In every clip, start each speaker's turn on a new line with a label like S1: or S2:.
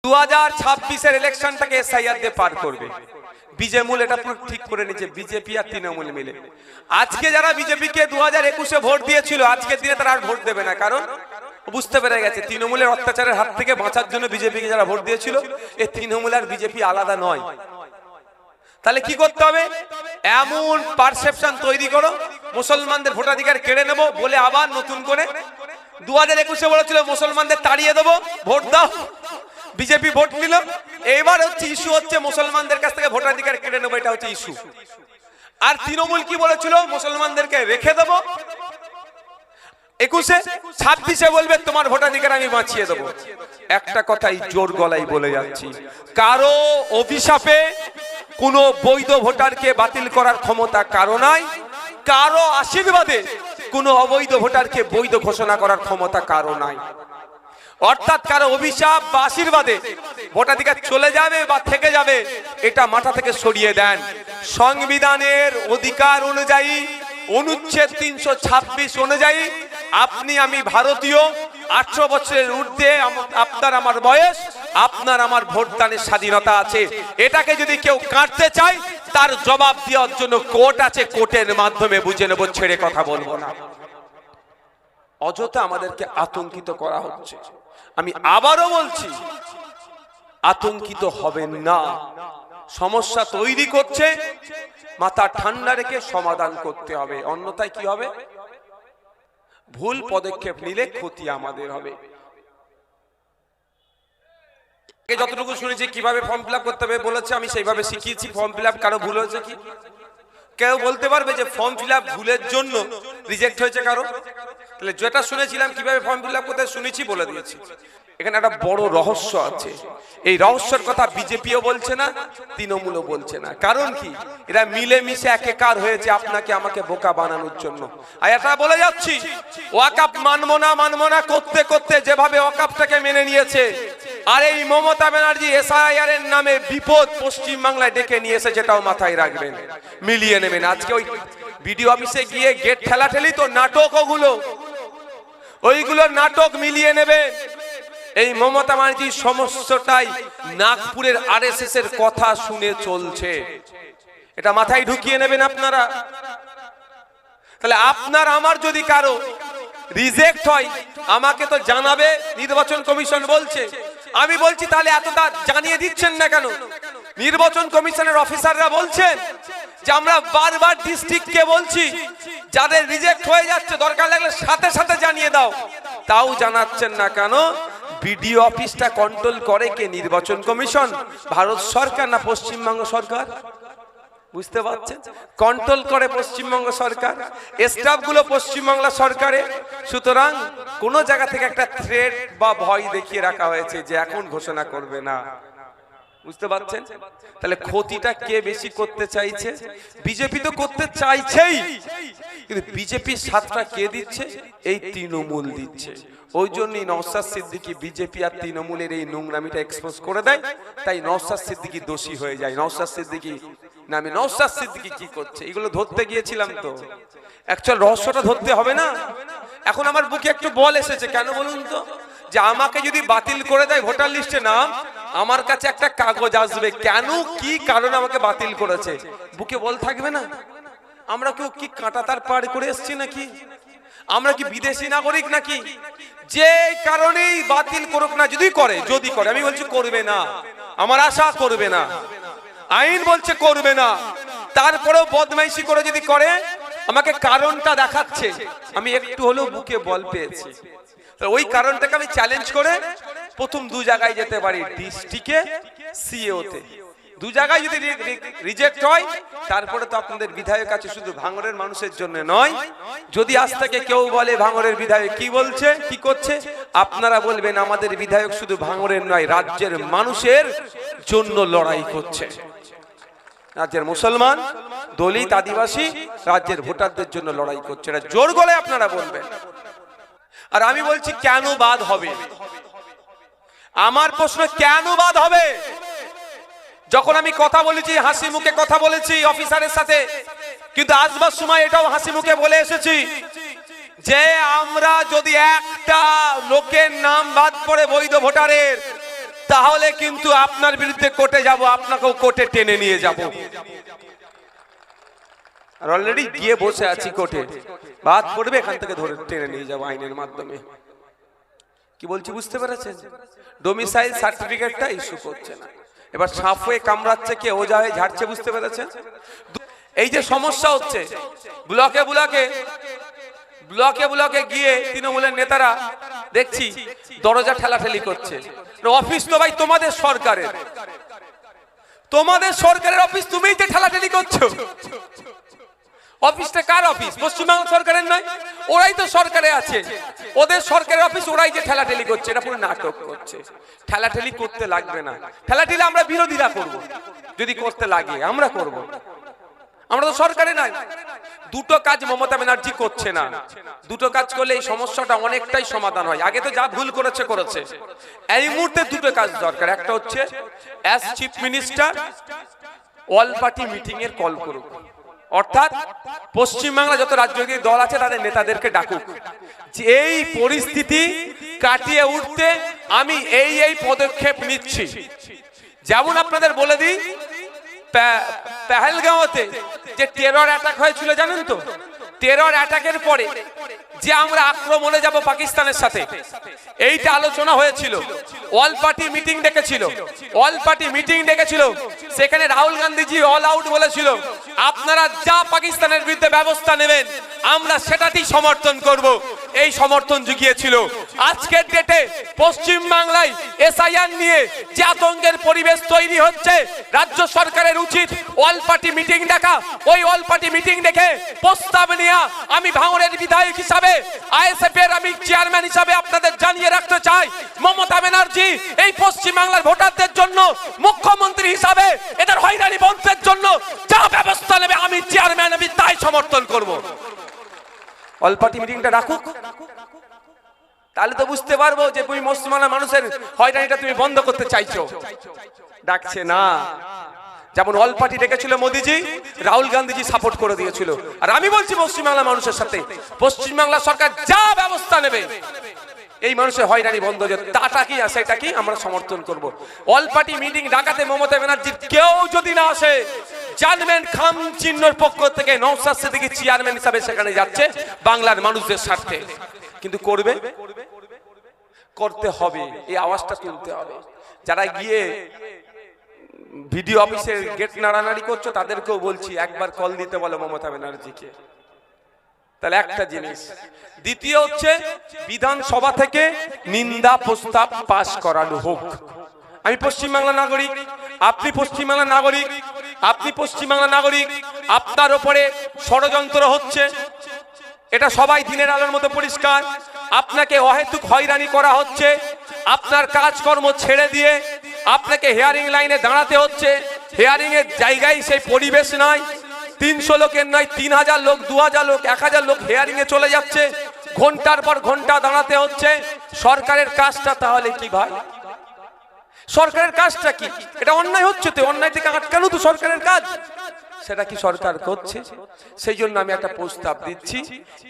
S1: 2026-এর ইলেকশনটাকে SIR দিয়ে পার করবে। বিজেমূল এটা পুরো ঠিক করে নিয়েছে, বিজেপি আর তৃণমূল মিলে। আজকে যারা বিজেপিকে 2021-এ ভোট দিয়েছিল, আজকের দিনে তারা আর ভোট দেবে না, কারণ বুঝতে পেরে গেছে তৃণমূলের অত্যাচারের হাত থেকে বাঁচার জন্য বিজেপিকে যারা ভোট দিয়েছিল, এই তৃণমূল আর বিজেপি আলাদা নয়। তাহলে কি করতে হবে? এমন পারসেপশন তৈরি করো মুসলমানদের ভোটাধিকার কেড়ে নেবো বলে আবার নতুন করে 2021-এ বলেছিল মুসলমানদের তাড়িয়ে দেবো, ভোট দাও, বিজেপি ভোট নিল। এবার হচ্ছে ইস্যু হচ্ছে মুসলমানদের কাছ থেকে ভোটাধিকার কেড়ে নেবো, এটা হচ্ছে ইস্যু। আর তৃণমূল কি বলেছিল? মুসলমানদেরকে রেখে দেবো। 21-26-এ বলবে তোমার ভোটাধিকার আমি বাঁচিয়ে দেবো। একটা কথাই জোর গলায় বলে যাচ্ছি, কারো অভিশাপে কোনো বৈধ ভোটারকে বাতিল করার ক্ষমতা কারো নাই, কারো আশীর্বাদে কোনো অবৈধ ভোটারকে বৈধ ঘোষণা করার ক্ষমতা কারো নাই। অর্থাৎ কারো অভিশাপ বা আশীর্বাদে ভোটাধিকার চলে যাবে বা থেকে যাবে, এটা মাথা থেকে সরিয়ে দেন। সংবিধানের অধিকার অনুযায়ী, অনুচ্ছেদ 326 অনুযায়ী আপনি আমি ভারতীয়, 18 বছরের ঊর্ধ্বে আপনার আমার বয়স, আপনার আমার ভোটদানের স্বাধীনতা আছে। এটাকে যদি কেউ কাটতে চায় তার জবাব দেওয়ার জন্য কোর্ট আছে, কোর্টের মাধ্যমে বুঝে নেব, ছেড়ে কথা বলবো না। অযথা আমাদেরকে আতঙ্কিত করা হচ্ছে। আমি আবারও বলছি, আতঙ্কিত হবেন না। সমস্যা তৈরি করছে, মাথা ঠান্ডা রেখে সমাধান করতে হবে, অন্যথায় কি হবে? ভুল পদক্ষেপ নিলে ক্ষতি আমাদের হবে। যতটুকু শুনেছি কিভাবে ফর্ম ফিল আপ করতে হবে বলেছে, আমি সেইভাবে শিখিয়েছি। ফর্ম ফিল আপ কারো ভুল হয়েছে কি? কেউ বলতে পারবে যে ফর্ম ফিল আপ ভুলের জন্য রিজেক্ট হয়েছে কারো? তাহলে যেটা শুনেছিলাম কিভাবে ফর্ম ফিল আপ করতে শুনেছি, বলে দিয়েছি। এখানে একটা বড় রহস্য আছে। এই রহস্যের কথা বিজেপিও বলছে না, তৃণমূলও বলছে না। কারণ কি? এরা মিলেমিশে একাকার হয়েছে আপনাকে আমাকে বোকা বানানোর জন্য। আর এটা বলে যাচ্ছি, ওয়াকাফ মানবো না করতে করতে যেভাবে ওয়াকাফটাকে মেনে নিয়েছে, আর এই মমতা ব্যানার্জি এসআইআর এর নামে বিপদ পশ্চিম বাংলায় ডেকে নিয়ে এসে, যেটাও মাথায় রাখবেন, মিলিয়ে নেবেন। আজকে ওই বিডিও অফিসে গিয়ে গেট ঠেলাঠেলি তো নাটক, ওইগুলো নাটক মিলিয়ে নেবে। এই মমতা ব্যানার্জি সমস্তটাই নাগপুরের আরএসএস এর কথা শুনে চলছে, এটা মাথায় ঢুকিয়ে নেবেন আপনারা। তাহলে আপনার আমার যদি কারো রিজেক্ট হয় আমাকে তো জানাবে, নির্বাচন কমিশন বলছে। আমি বলছি তাহলে এতটা জানিয়ে দিচ্ছেন না কেন? নির্বাচন কমিশনের অফিসাররা বলছেন যে আমরা বারবার ডিস্ট্রিক্টকে বলছি যাদের রিজেক্ট হয়ে যাচ্ছে দরকার লাগলে সাথে সাথে জানিয়ে দাও, তাও জানাচ্ছেন না কেন? বিডিও অফিসটা কন্ট্রোল করে কে? নির্বাচন কমিশন, ভারত সরকার না পশ্চিমবঙ্গ সরকার? বুঝতে পারছেন? কন্ট্রোল করে পশ্চিমবঙ্গ সরকার, স্টাফ গুলো পশ্চিমবাংলা সরকারে। সুতরাং কোন জায়গা থেকে একটা থ্রেট বা ভয় দেখিয়ে রাখা হয়েছে যে এখন ঘোষণা করবে না। বুঝতে পারছেন? তাহলে ক্ষতিটা কে বেশি করতে চাইছে? বিজেপি তো করতে চাইছেই, কিন্তু বিজেপির সাথটা কে দিচ্ছে? এই তৃণমূল দিচ্ছে। ওই জন্যই নওশাদ সিদ্দিকী বিজেপি আর তৃণমূলের এই নোংরামিটা এক্সপোজ করে দেয়, তাই নওশাদ সিদ্দিকী দোষী হয়ে যায়। নওশাদ সিদ্দিকী নামে নওশাদ সিদ্দিকী কি করছে এগুলো ধরতে গিয়েছিলাম, তো অ্যাকচুয়াল রহস্যটা ধরতে হবে না। এখন আমার বুকে একটু বল এসেছে, কেন বলুন তো? যে আমাকে যদি বাতিল করে দেয় ভোটার লিস্টে নাম, আমার কাছে একটা কাগজ আসবে কেন, কি কারণে আমাকে বাতিল করেছে, বুকে বল থাকবে না? আমরা কেউ কি কাঁটাতার পার করে এসেছি নাকি? আমরা কি বিদেশি নাগরিক নাকি? যে কারণেই বাতিল করুক না, যদি করে, আমি বলছি করবে না, আমার আশা করবে না, আইন বলছে করবে না, তারপরেও বদমাইশি করে যদি করে, আমাকে কারণটা দেখাচ্ছে, আমি একটু হলেও বুকে বল পেয়েছি। ওই কারণটাকে আমি চ্যালেঞ্জ করে প্রথম দু জায়গায় যেতে পারি, ডিস্ট্রিক্টে, সিএওতে। দু জায়গায় যদি রিজেক্ট হয়, তারপরে তো আপনাদের বিধায়ক আছে শুধু ভাঙড়ের মানুষের জন্য নয়। যদি আজ থেকে কেউ বলে ভাঙড়ের বিধায়ক কি বলছে, কি করছে, আপনারা বলবেন আমাদের বিধায়ক শুধু ভাঙড়ের নয়, রাজ্যের মানুষের জন্য লড়াই করছে। রাজ্যের মুসলমান, দলিত, আদিবাসী, রাজ্যের ভোটারদের জন্য লড়াই করছে, এটা জোর গলায় আপনারা বলবেন। আর আমি বলছি কেন বাদ হবে? আমার প্রশ্ন, কেন বাদ হবে? যখন আমি কথা বলেছি, হাসি মুখে কথা বলেছি অফিসারের সাথে, কিন্তু আসবার সময় এটাও হাসি মুখে বলে এসেছি যে আমরা যদি একটা লোকের নাম বাদ পড়ে বৈধ ভোটারের, তাহলে কিন্তু আপনার বিরুদ্ধে কোর্টে যাব, আপনাকেও কোর্টে টেনে নিয়ে যাব। আর অলরেডি গিয়ে বসে আছি কোর্টে, বাদ পড়বে, এখান থেকে ধরে টেনে নিয়ে যাব আইনের মাধ্যমে। কি বলছি বুঝতে পেরেছেন? ডোমিসাইল সার্টিফিকেটটা ইস্যু করছে না। এবার সাপ হয়ে কামড়াচ্ছে কে, ওজা হয়ে ঝাড়ছে, বুঝতে পেরেছেন? এই যে সমস্যা হচ্ছে, ব্লকে ব্লকে ব্লকে ব্লকে গিয়ে তৃণমূলের নেতারা দেখছি দরজা ঠেলাঠেলি করছে। অফিস তো ভাই তোমাদের সরকারের, তোমাদের সরকারের অফিস, তুমিই তো ঠেলাঠেলি করছো। অফিসটা কার অফিস? পশ্চিমবঙ্গ সরকারের নয়, ওরাই তো সরকারে আছে, ওদের সরকারের অফিস, ওরাই যে ঠেলাঠেলি করছে। এটা পুরো নাটক করছে। ঠেলাঠেলি করতে লাগবে না, ঠেলাঠেলি আমরা বিরোধীরা করব, যদি করতে লাগে আমরা করব, আমরা তো সরকারে নাই। দুটো কাজ মমতা ব্যানার্জি করছে না। দুটো কাজ করলে এই সমস্যাটা অনেকটাই সমাধান হয়। আগে তো যা ভুল করেছে করেছে, এই মুহূর্তে দুটো কাজ দরকার। একটা হচ্ছে as chief minister all party meeting এর কল করুক, অর্থাৎ পশ্চিমবাংলা যত রাজনৈতিক দল আছে তাদের নেতাদেরকে ডাকুক যে এই পরিস্থিতি কাটিয়ে উঠতে আমি এই পদক্ষেপ নিচ্ছি। যেমন আপনাদের বলে দিই, পেহেলগাঁওতে যে টেরর অ্যাটাক হয়েছিল জানেন তো? টেরর অ্যাটাকের পরে যে আমরা আক্রমণে যাব পাকিস্তানের সাথে, এইটা আলোচনা হয়েছিল। অল পার্টি মিটিং ডেকেছিল, অল পার্টি মিটিং ডেকেছিল। সেখানে রাহুল গান্ধীজি অল আউট বলেছিল, আপনারা যা পাকিস্তানের বিরুদ্ধে ব্যবস্থা নেবেন আমরা সেটাতেই সমর্থন করব। এই সমর্থন জুগিয়েছিল। আজকের ডেটে পশ্চিম বাংলায় এসআইআর নিয়ে যে আতঙ্কের পরিবেশ তৈরি হচ্ছে, রাজ্য সরকারের উচিত অল পার্টি মিটিং ডাকা। ওই অল পার্টি মিটিং ডেকে প্রস্তাব নেওয়া। আমি ভাঙড়ের বিধায়ক হিসাবে, আইএসএফ এর আমি চেয়ারম্যান হিসাবে আপনাদের জানিয়ে রাখতে চাই, মমতা ব্যানার্জি এই পশ্চিম বাংলার ভোটারদের জন্য মুখ্যমন্ত্রী হিসাবে এদের হয়রানি বন্ধের জন্য যা ব্যবস্থা নেবে আমি চেয়ারম্যান, আমি তাই সমর্থন করব। অল পার্টি মিটিংটা রাখুক, তাহলে তো বুঝতে পারবো যে তুমি মুসলমান মানুষের হয়রানিটা তুমি বন্ধ করতে চাইছো। ডাকছে না। যেমন অল পার্টি ডেকেছিল মোদিজি, রাহুল গান্ধীজি সাপোর্ট করে দিয়েছিল। আর আমি বলছি পশ্চিমবাংলা মানুষের সাথে, পশ্চিমবাংলা সরকার যা ব্যবস্থা নেবে এই মানুষের হয়রানি বন্ধ, যে তাটা কি আছে এটা কি আমরা সমর্থন করব। অল পার্টি মিটিং ডাকাতে মমতা ব্যানার্জির কেউ যদি না আসে, জানবেন খাম চিহ্নর পক্ষ থেকে নওশাদ সিদ্দিকী চেয়ারম্যান হিসাবে সেখানে যাচ্ছে বাংলার মানুষদের স্বার্থে। কিন্তু করবে, করতে হবে, এই আওয়াজটা তুলতে হবে। যারা গিয়ে ভিডিও অফিসের গেট নাড়ানাড়ি করছো তাদেরকেও বলছি একবার কল দিতে বলো মমতা ব্যানার্জিকে। তাহলে একটা জিনিস। দ্বিতীয় হচ্ছে বিধানসভা থেকে নিন্দা প্রস্তাব পাশ করানো হোক। আমি পশ্চিমবাংলার নাগরিক, আপনি পশ্চিমবাংলার নাগরিক, আপনি পশ্চিমবাংলার নাগরিক, আপনার উপরে ষড়যন্ত্র হচ্ছে, এটা সবাই দিনের আলোর মতো পরিষ্কার। আপনাকে অহেতুক হয়রানি করা হচ্ছে, আপনার কাজকর্ম ছেড়ে দিয়ে আপনাকে হিয়ারিং লাইনে দাঁড়াতে হচ্ছে। হিয়ারিং এর জায়গায় সেই পরিবেশ নাই। 300 লোকের নয় 3000 লোক, 2000 লোক, 1000 লোক হিয়ারিং এ চলে যাচ্ছে, ঘন্টার পর ঘন্টা দাঁড়াতে হচ্ছে। সরকারের কাজটা তাহলে কি ভাই? সরকারের কাজটা কি? এটা অন্যায় হচ্ছে তো, অন্যায় থেকে আটকানো তো সরকারের কাজ। সেটা কি সরকার করছে? সেই জন্য আমি একটা প্রস্তাব দিচ্ছি,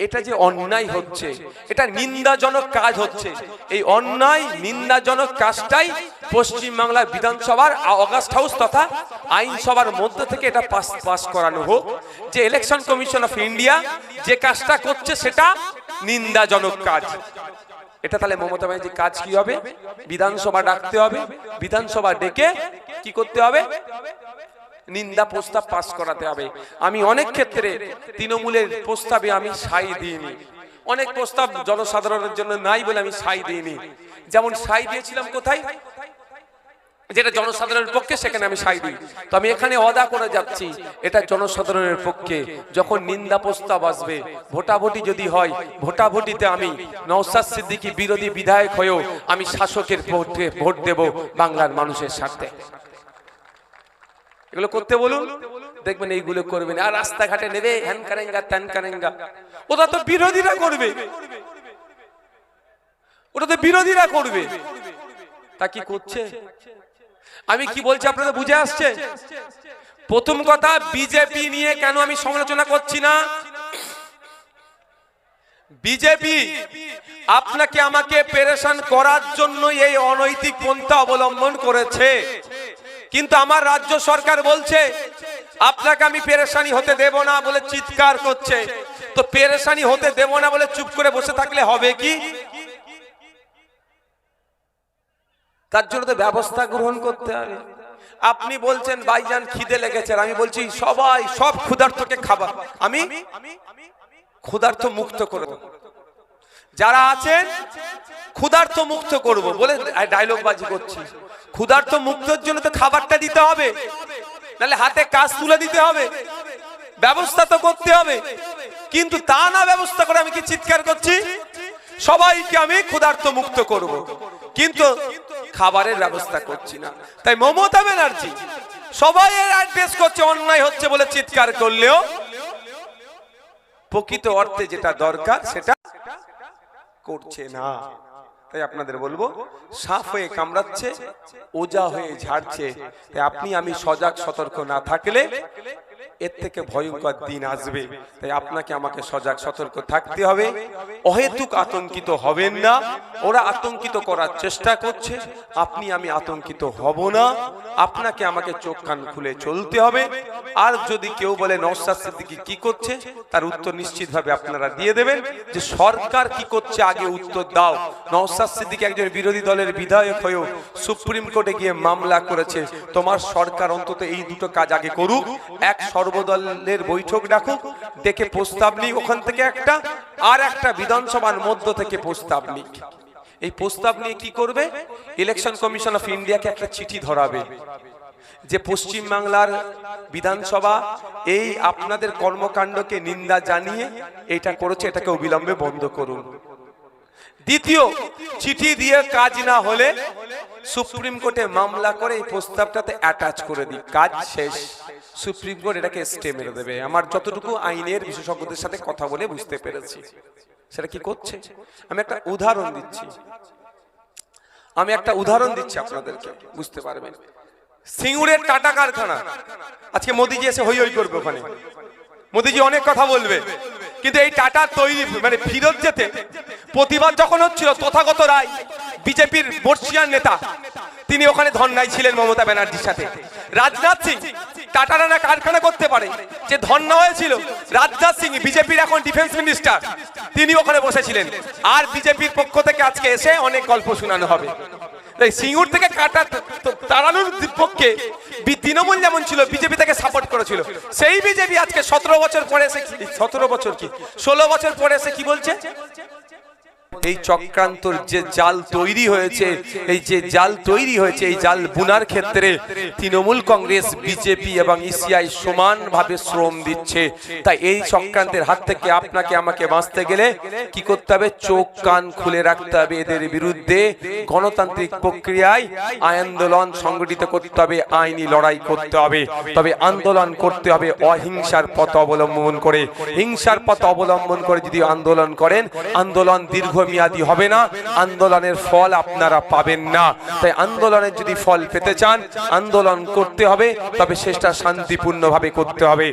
S1: এটা যে অন্যায় হচ্ছে, এটা নিন্দাজনক কাজ হচ্ছে, এই অন্যায় নিন্দাজনক কাজটাই পশ্চিমবাংলার বিধানসভার অগাস্ট হাউস তথা আইনসভার মধ্যে থেকে এটা পাস করানো হোক যে ইলেকশন কমিশন অফ ইন্ডিয়া যে কাজটা করছে সেটা নিন্দাজনক কাজ। এটা তাহলে মমতা ব্যানার্জি কাজ কি হবে? বিধানসভা ডাকতে হবে, বিধানসভা ডেকে কি করতে হবে? নিন্দা প্রস্তাব পাস করাতে হবে। আমি অনেক ক্ষেত্রে তৃণমূলের প্রস্তাবে আমি সাই দিইনি, অনেক প্রস্তাব জনসাধারণের জন্য নাই বলে আমি সাই দিইনি। যেমন সাই দিয়েছিলাম কোথায়, যেটা জনসাধারণের পক্ষে সেখানে আমি সাই দিই। তো আমি এখানে ওয়াদা করে যাচ্ছি, এটা জনসাধারণের পক্ষে। যখন নিন্দা প্রস্তাব আসবে, ভোটাভুটি যদি হয়, ভোটাভুটিতে আমি নওশাদ সিদ্দিকী বিরোধী বিধায়ক হয়েও আমি শাসকের ভোট দেব বাংলার মানুষের স্বার্থে। এগুলো করতে বলুন, দেখবেন এইগুলো করবেন। আর রাস্তাঘাটে নেবে হ্যান কারেঙ্গা ত্যান কারেঙ্গা, ওটা তো বিরোধীরা করবে, ওটা তো বিরোধীরা করবে। তা কি করছে? আমি কি বলছি আপনাদের বুঝে আসছে? প্রথম কথা, বিজেপি নিয়ে কেন আমি সমালোচনা করছি না? বিজেপি আপনাকে আমাকে পেরেশান করার জন্য এই অনৈতিক পন্থা অবলম্বন করেছে, কিন্তু আমার রাজ্য সরকার বলছে আপনাকে আমি পেরেশানি হতে দেব না বলে চিৎকার করছে। তো পেরেশানি হতে দেব না বলে চুপ করে বসে থাকলে হবে কি? তার জন্য তো ব্যবস্থা গ্রহণ করতে হবে। আপনি বলছেন ভাইজান খিদে লেগেছে, আমি বলছি সবাই সব ক্ষুধার্তকে খাবার আমি ক্ষুধার্ত মুক্ত করব, যারা আছেন ক্ষুধার্ত মুক্ত করব বলে ডায়লগ বাজি করছি। ক্ষুধার্ত মুক্তর জন্য তো খাবারটা দিতে হবে, নাহলে হাতে কাজ তুলে দিতে হবে, ব্যবস্থা তো করতে হবে। কিন্তু তা না ব্যবস্থা করে আমি কি চিৎকার করছি সবাইকে আমি ক্ষুধার্ত মুক্ত করব, কিন্তু খাবারের ব্যবস্থা করছি না। তাই মমতা ব্যানার্জি সবাই এর অ্যাড্রেস করছে, অন্যায় হচ্ছে বলে চিৎকার করলেও প্রকৃত অর্থে যেটা দরকার সেটা করছে না। তাই আপনাদের বলবো, সাপ হয়ে কামড়াচ্ছে, ওজা হয়ে ঝাড়ছে। তাই আপনি আমি সজাগ সতর্ক না থাকলে এর থেকে ভয়ঙ্কর দিন আসবে। তাই আপনাকে আমাকে সজাগ সতর্ক থাকতে হবে। অহেতুক আতঙ্কিত হবেন না। ওরা আতঙ্কিত করার চেষ্টা করছে, আপনি আমি আতঙ্কিত হব না। আপনাকে আমাকে চোখ কান খুলে চলতে হবে। আর যদি কেউ বলে নওশাদ সিদ্দিকী কি করছে, তার উত্তর নিশ্চিতভাবে আপনারা দিয়ে দেবেন যে সরকার কি করছে আগে উত্তর দাও। নওশাদ সিদ্দিকী একজন বিরোধী দলের বিধায়ক হয়েও সুপ্রিম কোর্টে গিয়ে মামলা করেছে। তোমার সরকার অন্তত এই দুটো কাজ আগে করুক, এক সর্বদলের বৈঠক ডাকুক, ডেকে প্রস্তাব নিক ওখান থেকে একটা, আর একটা বিধানসভার মধ্য থেকে প্রস্তাব নিক। এই প্রস্তাব নিয়ে কি করবে? ইলেকশন কমিশন অফ ইন্ডিয়াকে একটা চিঠি ধরাবে যে পশ্চিম বাংলার বিধানসভা এই আপনাদের কর্মকাণ্ডকে নিন্দা জানিয়ে এটা করেছে, এটাকে অবিলম্বে বন্ধ করুন। দ্বিতীয়, চিঠি দিয়ে কাজ না হলে সুপ্রিম কোর্টে মামলা করে এই প্রস্তাবটাতে অ্যাটাচ করে দিই, কাজ শেষ। সুপ্রিম কোর্ট এটাকে স্টে মেরে দেবে। আমার যতটুকু আইনের বিশেষজ্ঞদের সাথে কথা বলে বুঝতে পেরেছি সেটা কি করছে। আমি একটা উদাহরণ দিচ্ছি আপনাদেরকে, বুঝতে পারবেন। সিঙ্গুরের টাটা কারখানা, আজকে মোদিজি এসে হই হই করবে ওখানে, মোদিজি অনেক কথা বলবে, কিন্তু এই টাটা তৈরি মানে ফিরত যেতে প্রতিবাদ যখন হচ্ছিল, তথাগত রায় বিজেপির বর্ষিয়ান নেতা, তিনি ওখানে ধর্নায় ছিলেন মমতা ব্যানার্জির সাথে। রাজনাথ সিং টাটারা না কারখানা করতে পারে, যে ধর্না হয়েছিল রাজনাথ সিং বিজেপির এখন ডিফেন্স মিনিস্টার, তিনি ওখানে বসেছিলেন। আর বিজেপির পক্ষ থেকে আজকে এসে অনেক গল্প শোনানো হবে। সিঙ্গুর থেকে কাটা তাড়ানোর পক্ষে তৃণমূল যেমন ছিল, বিজেপি থেকে সাপোর্ট করেছিল, সেই বিজেপি আজকে 17 বছর পরে এসে 16 বছর পরে এসে কি বলছে? এই চক্রান্তর যে জাল তৈরি হয়েছে, এই যে জাল তৈরি হয়েছে, এই জাল বুনার ক্ষেত্রে তৃণমূল কংগ্রেস, বিজেপি এবং ইসিআই সমানভাবে শ্রম দিচ্ছে। তাই এই চক্রান্তের হাত থেকে আপনাকে আমাকে বাঁচতে গেলে কি করতে হবে? চোখ কান খুলে রাখতে হবে। এদের বিরুদ্ধে গণতান্ত্রিক প্রক্রিয়ায় আন্দোলন সংগঠিত করতে হবে, আইনি লড়াই করতে হবে। তবে আন্দোলন করতে হবে অহিংসার পথ অবলম্বন করে। হিংসার পথ অবলম্বন করে যদি আন্দোলন করেন, আন্দোলন দীর্ঘমেয়াদী হবে না, আন্দোলনের ফল আপনারা পাবেন না। তাই আন্দোলনের যদি ফল পেতে চান, আন্দোলন করতে হবে, তবে শেষটা শান্তিপূর্ণভাবে করতে হবে।